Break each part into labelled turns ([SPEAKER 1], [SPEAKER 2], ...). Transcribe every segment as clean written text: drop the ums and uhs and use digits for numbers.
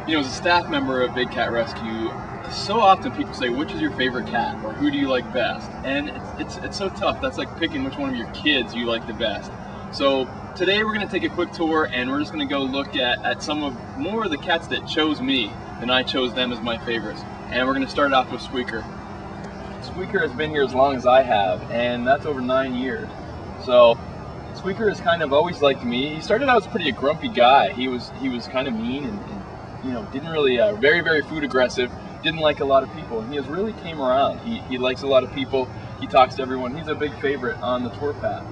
[SPEAKER 1] You know, as a staff member of Big Cat Rescue, so often people say, which is your favorite cat, or who do you like best? And it's so tough. That's like picking which one of your kids you like the best. So today we're going to take a quick tour, and we're just going to go look at more of the cats that chose me than I chose them as my favorites. And we're going to start off with Squeaker. Squeaker has been here as long as I have, and that's over 9 years. So Squeaker has kind of always liked me. He started out as pretty a grumpy guy. He was kind of mean and you know, didn't really, very food aggressive, didn't like a lot of people, and he has really came around. He likes a lot of people, he talks to everyone, he's a big favorite on the tour path.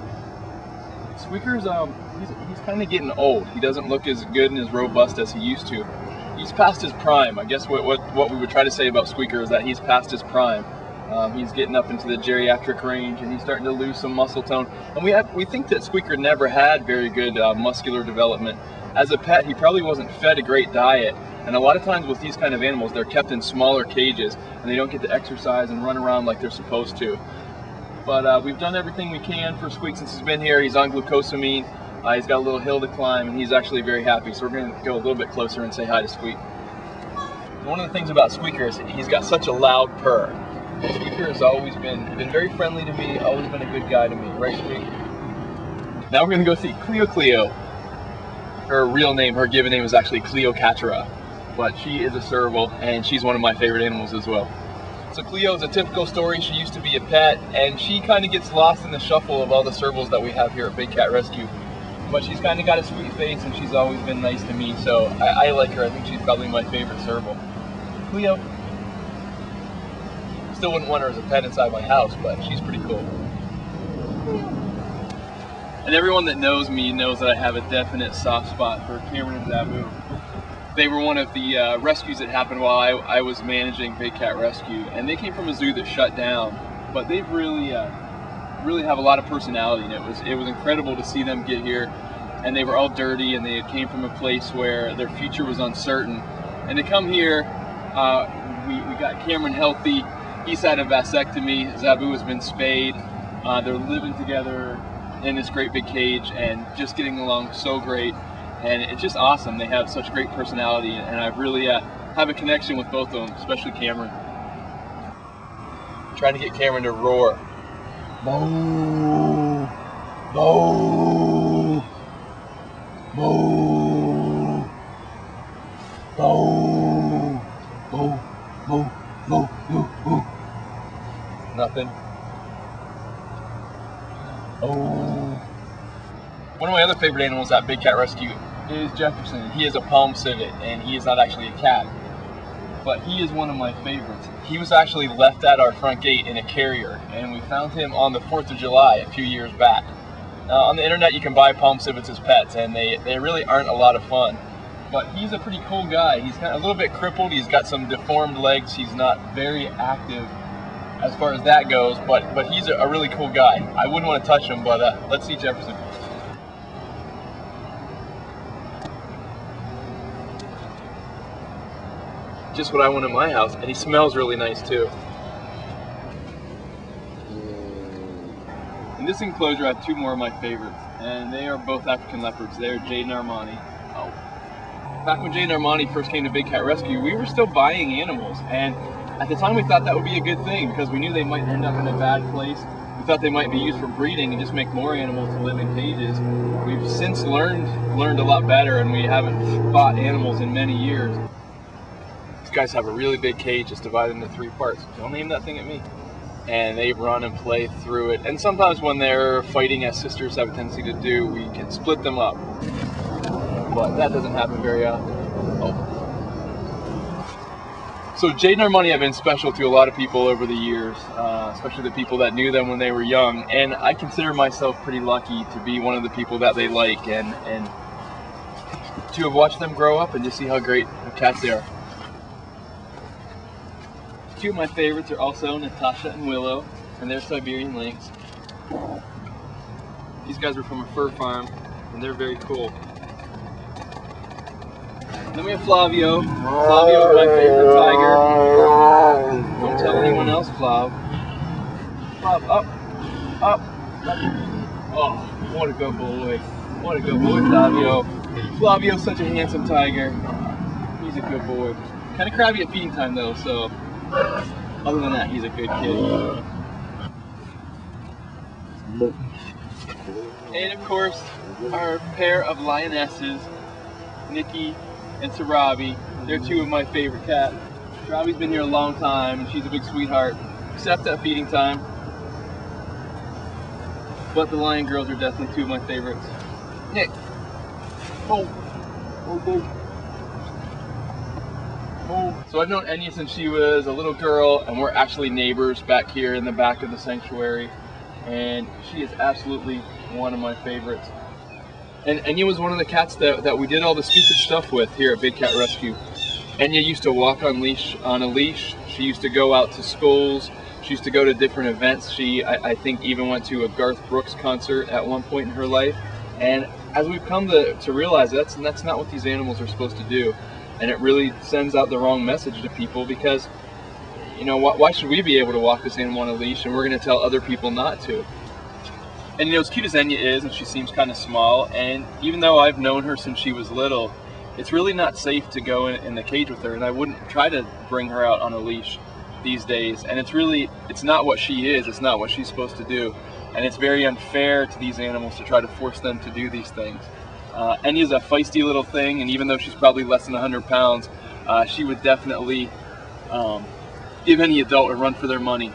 [SPEAKER 1] Squeaker's, he's kind of getting old. He doesn't look as good and as robust as he used to. He's past his prime. I guess what we would try to say about Squeaker is that he's past his prime. He's getting up into the geriatric range, and he's starting to lose some muscle tone. And we think that Squeaker never had very good muscular development. As a pet, he probably wasn't fed a great diet, and a lot of times with these kind of animals, they're kept in smaller cages, and they don't get to exercise and run around like they're supposed to. But we've done everything we can for Squeak since he's been here. He's on glucosamine, he's got a little hill to climb, and he's actually very happy, so we're going to go a little bit closer and say hi to Squeak. One of the things about Squeaker is he's got such a loud purr. Squeaker has always been very friendly to me, always been a good guy to me, right, Squeak? Now we're going to go see Cleo. Her real name, her given name is actually Cleocatra, but she is a serval, and she's one of my favorite animals as well. So Cleo is a typical story. She used to be a pet, and she kind of gets lost in the shuffle of all the servals that we have here at Big Cat Rescue. But she's kind of got a sweet face, and she's always been nice to me, so I like her. I think she's probably my favorite serval. Cleo. Still wouldn't want her as a pet inside my house, but she's pretty cool. And everyone that knows me knows that I have a definite soft spot for Cameron and Zabu. They were one of the rescues that happened while I was managing Big Cat Rescue, and they came from a zoo that shut down. But they've really have a lot of personality, and it was incredible to see them get here. And they were all dirty, and they came from a place where their future was uncertain. And to come here, we got Cameron healthy. He's had a vasectomy. Zabu has been spayed. They're living together in this great big cage and just getting along so great, and it's just awesome. They have such great personality, and I really have a connection with both of them, especially Cameron. I'm trying to get Cameron to roar. Moo! Moo! Moo! Moo! Moo! Moo! Moo! Moo! Moo! Nothing. Oh. One of my other favorite animals at Big Cat Rescue is Jefferson. He is a palm civet, and he is not actually a cat, but he is one of my favorites. He was actually left at our front gate in a carrier, and we found him on the 4th of July a few years back. On the internet you can buy palm civets as pets, and they really aren't a lot of fun, but he's a pretty cool guy. He's kind of a little bit crippled, he's got some deformed legs, he's not very active as far as that goes, but he's a really cool guy. I wouldn't want to touch him, but let's see Jefferson. Just what I want in my house, and he smells really nice too. In this enclosure I have two more of my favorites, and they are both African leopards. They are Jade and Armani. Oh. Back when Jade and Armani first came to Big Cat Rescue, we were still buying animals, and at the time we thought that would be a good thing because we knew they might end up in a bad place. We thought they might be used for breeding and just make more animals to live in cages. We've since learned a lot better, and we haven't bought animals in many years. These guys have a really big cage that's divided into 3 parts. Don't aim that thing at me. And they run and play through it. And sometimes when they're fighting, as sisters have a tendency to do, we can split them up. But that doesn't happen very often. Oh. So Jade and Armani have been special to a lot of people over the years, especially the people that knew them when they were young, and I consider myself pretty lucky to be one of the people that they like, and to have watched them grow up and just see how great of cats they are. Two of my favorites are also Natasha and Willow, and they're Siberian lynx. These guys are from a fur farm, and they're very cool. Then we have Flavio. Flavio is my favorite tiger. Don't tell anyone else, Flav. Flav, up, up, up. Oh, what a good boy. What a good boy, Flavio. Flavio's such a handsome tiger. He's a a good boy. Kind of crabby at feeding time though, so other than that, he's a good kid. And of course, our pair of lionesses, Nikki and Sarabi. They're two of my favorite cats. Sarabi's been here a long time, and she's a big sweetheart, except at feeding time. But the lion girls are definitely two of my favorites. Nick. Oh. Oh, boy. Oh. So I've known Enya since she was a little girl, and we're actually neighbors back here in the back of the sanctuary. And she is absolutely one of my favorites. And Enya was one of the cats that we did all the stupid stuff with here at Big Cat Rescue. Enya used to walk on a leash. She used to go out to schools. She used to go to different events. She, I think, even went to a Garth Brooks concert at one point in her life. And as we've come to realize, that's not what these animals are supposed to do. And it really sends out the wrong message to people, because, you know, why should we be able to walk this animal on a leash and we're going to tell other people not to? And you know, as cute as Enya is, and she seems kind of small, and even though I've known her since she was little, it's really not safe to go in the cage with her, and I wouldn't try to bring her out on a leash these days. And it's not what she is, it's not what she's supposed to do, and it's very unfair to these animals to try to force them to do these things. Enya's a feisty little thing, and even though she's probably less than 100 pounds, she would definitely give any adult a run for their money.